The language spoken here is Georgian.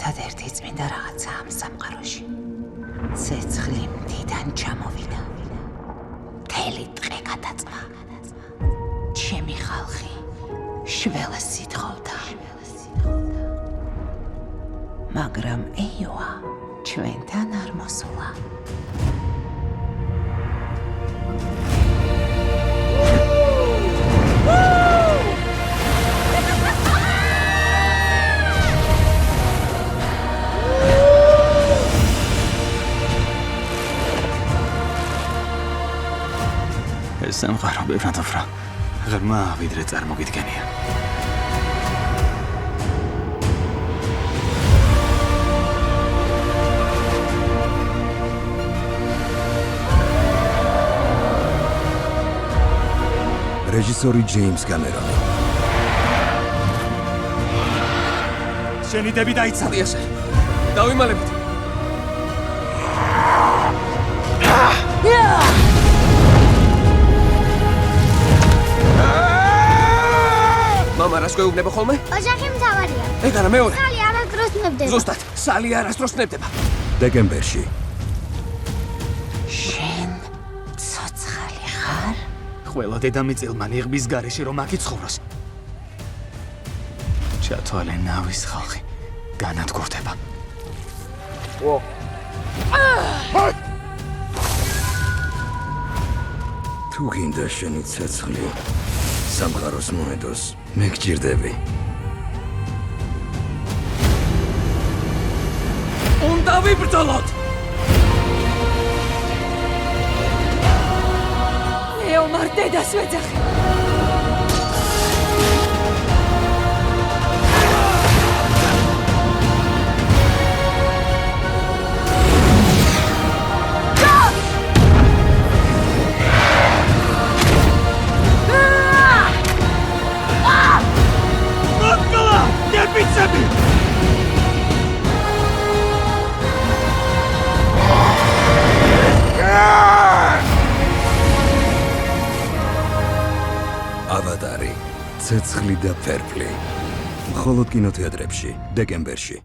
ერთადერთი წმინდა რაღაცა ამ სამყაროში. ცეცხლი მთიდან ჩამოვიდა. მთელი დღე გადაწვა. ჩემი ხალხი შველას ითხოვდა. მაგრამ ეიოა ჩვენთან არ მოსულა. ეს სამყარო ბევრად უფრო ღრმა ვიდრე წარმოგიდგენია. რეჟისორი ჯეიმს კამერონი. შენი დები დაიცა. დიასე. დავიმალებით. მამა რას გვეუბნება ხოლმე? ოჯახი მთავარია. ეგ არა მეორე. სალი არასდროს ნებდება. ზუსტად, სალი არასდროს ნებდება. დეკემბერში. შენ ცოცხალი ხარ? ყველა დედამიწილმა ნიღბის გარეშე რომ აქ იცხოვროს. ჩათვალე ნავის ხალხი განადგურდება. თუ გინდა შენი ცეცხლი სამყაროს მოედოს, მე გჭირდები. უნდა ვიბრძოლოთ! ეომარ დედას ვეძახი. ავატარი, ცეცხლი და ფერფლი. მხოლოდ კინოთეატრებში, დეკემბერში.